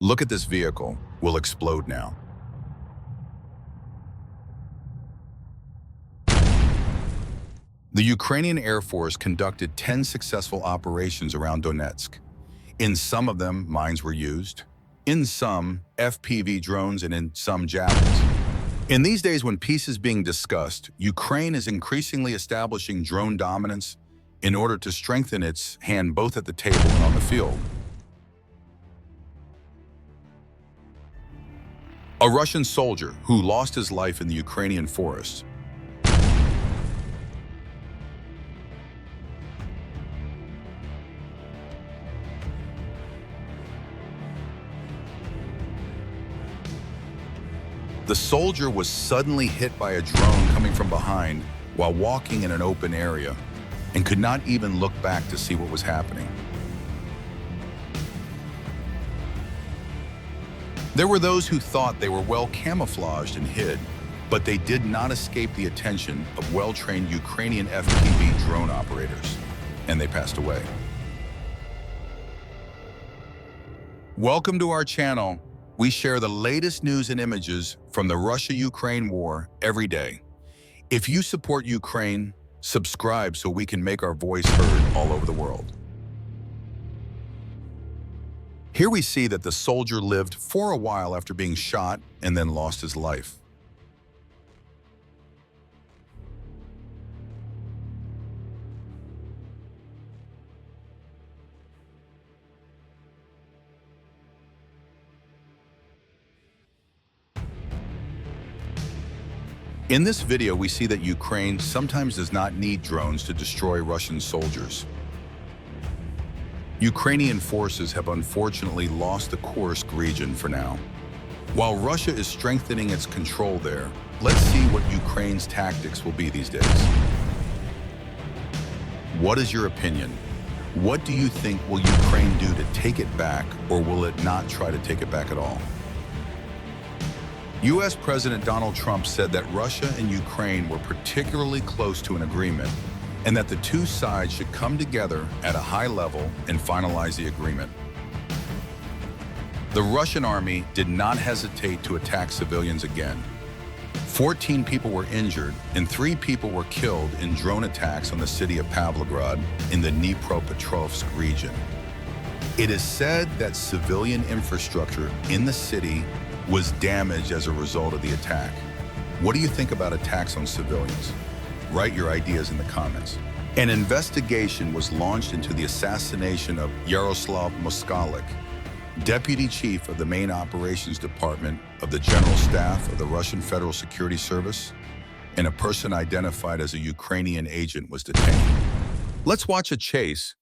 Look at this vehicle. Will explode now. The Ukrainian Air Force conducted 10 successful operations around Donetsk. In some of them, mines were used. In some, FPV drones, and in some, javelins. In these days when peace is being discussed, Ukraine is increasingly establishing drone dominance in order to strengthen its hand both at the table and on the field. A Russian soldier who lost his life in the Ukrainian forests. The soldier was suddenly hit by a drone coming from behind while walking in an open area and could not even look back to see what was happening. There were those who thought they were well camouflaged and hid, but they did not escape the attention of well-trained Ukrainian FPV drone operators, and they passed away. Welcome to our channel. We share the latest news and images from the Russia-Ukraine war every day. If you support Ukraine, subscribe so we can make our voice heard all over the world. Here we see that the soldier lived for a while after being shot and then lost his life. In this video, we see that Ukraine sometimes does not need drones to destroy Russian soldiers. Ukrainian forces have unfortunately lost the Kursk region for now. While Russia is strengthening its control there, let's see what Ukraine's tactics will be these days. What is your opinion? What do you think will Ukraine do to take it back, or will it not try to take it back at all? U.S. President Donald Trump said that Russia and Ukraine were particularly close to an agreement and that the two sides should come together at a high level and finalize the agreement. The Russian army did not hesitate to attack civilians again. 14 people were injured and 3 people were killed in drone attacks on the city of Pavlograd in the Dnipropetrovsk region. It is said that civilian infrastructure in the city was damaged as a result of the attack. What do you think about attacks on civilians? Write your ideas in the comments. An investigation was launched into the assassination of Yaroslav Moskalik, deputy chief of the main operations department of the General Staff of the Russian Federal Security Service, and a person identified as a Ukrainian agent was detained. Let's watch a chase,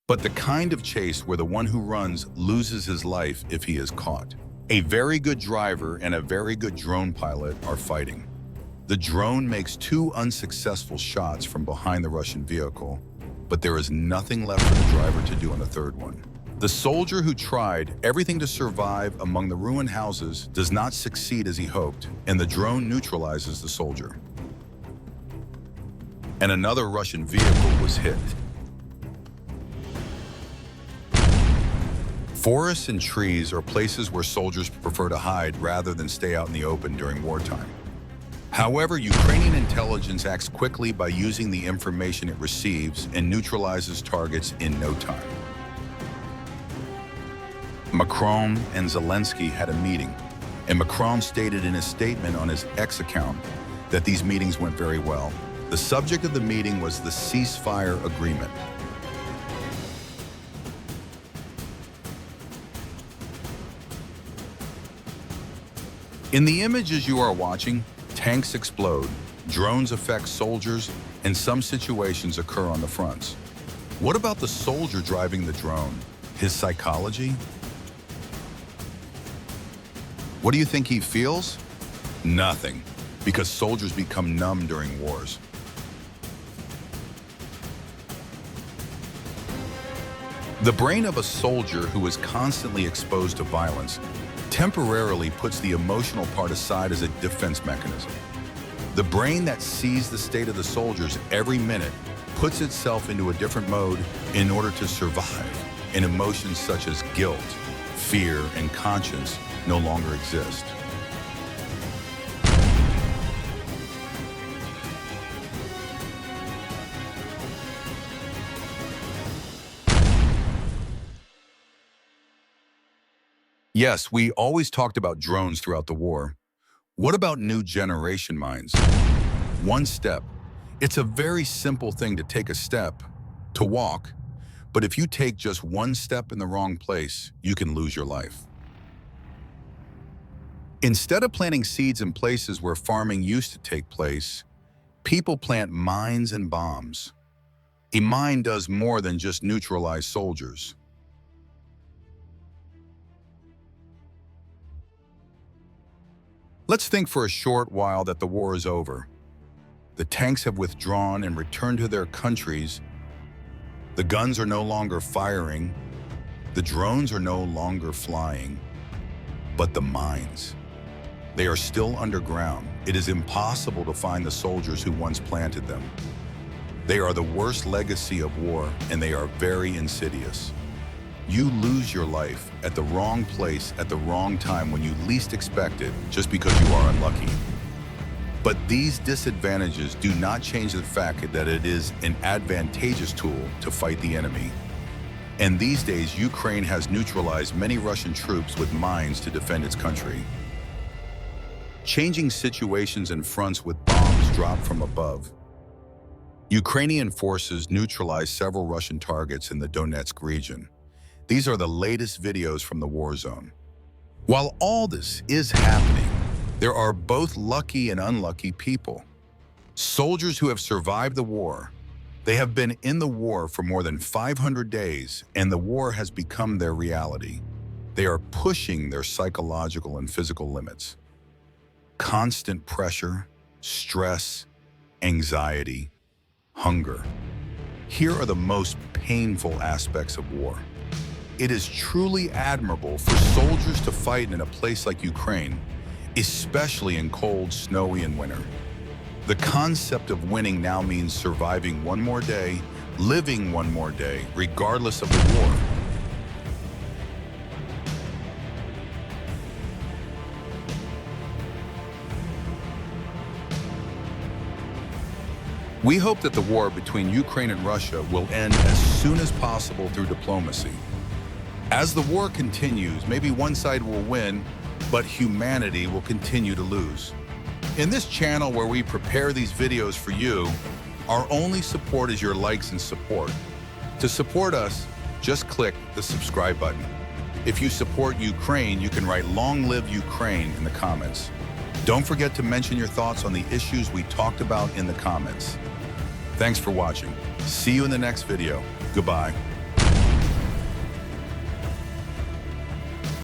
but the kind of chase where the one who runs loses his life if he is caught. A very good driver and a very good drone pilot are fighting. The drone makes 2 unsuccessful shots from behind the Russian vehicle, but there is nothing left for the driver to do on the third one. The soldier who tried everything to survive among the ruined houses does not succeed as he hoped, and the drone neutralizes the soldier. And another Russian vehicle was hit. Forests and trees are places where soldiers prefer to hide rather than stay out in the open during wartime. However, Ukrainian intelligence acts quickly by using the information it receives and neutralizes targets in no time. Macron and Zelensky had a meeting, and Macron stated in his statement on his X account that these meetings went very well. The subject of the meeting was the ceasefire agreement. In the images you are watching, tanks explode, drones affect soldiers, and some situations occur on the fronts. What about the soldier driving the drone? His psychology? What do you think he feels? Nothing, because soldiers become numb during wars. The brain of a soldier who is constantly exposed to violence temporarily puts the emotional part aside as a defense mechanism. The brain that sees the state of the soldiers every minute puts itself into a different mode in order to survive, in emotions such as guilt, fear, and conscience no longer exist. Yes, we always talked about drones throughout the war. What about new generation mines? One step. It's a very simple thing to take a step, to walk, but if you take just one step in the wrong place, you can lose your life. Instead of planting seeds in places where farming used to take place, people plant mines and bombs. A mine does more than just neutralize soldiers. Let's think for a short while that the war is over. The tanks have withdrawn and returned to their countries. The guns are no longer firing. The drones are no longer flying. But the mines, they are still underground. It is impossible to find the soldiers who once planted them. They are the worst legacy of war, and they are very insidious. You lose your life at the wrong place at the wrong time when you least expect it, just because you are unlucky. But these disadvantages do not change the fact that it is an advantageous tool to fight the enemy. And these days, Ukraine has neutralized many Russian troops with mines to defend its country. Changing situations and fronts with bombs dropped from above. Ukrainian forces neutralized several Russian targets in the Donetsk region. These are the latest videos from the war zone. While all this is happening, there are both lucky and unlucky people. Soldiers who have survived the war. They have been in the war for more than 500 days, and the war has become their reality. They are pushing their psychological and physical limits. Constant pressure, stress, anxiety, hunger. Here are the most painful aspects of war. It is truly admirable for soldiers to fight in a place like Ukraine, especially in cold, snowy, and winter. The concept of winning now means surviving one more day, living one more day, regardless of the war. We hope that the war between Ukraine and Russia will end as soon as possible through diplomacy. As the war continues, maybe one side will win, but humanity will continue to lose. In this channel where we prepare these videos for you, our only support is your likes and support. To support us, just click the subscribe button. If you support Ukraine, you can write "Long live Ukraine" in the comments. Don't forget to mention your thoughts on the issues we talked about in the comments. Thanks for watching. See you in the next video. Goodbye.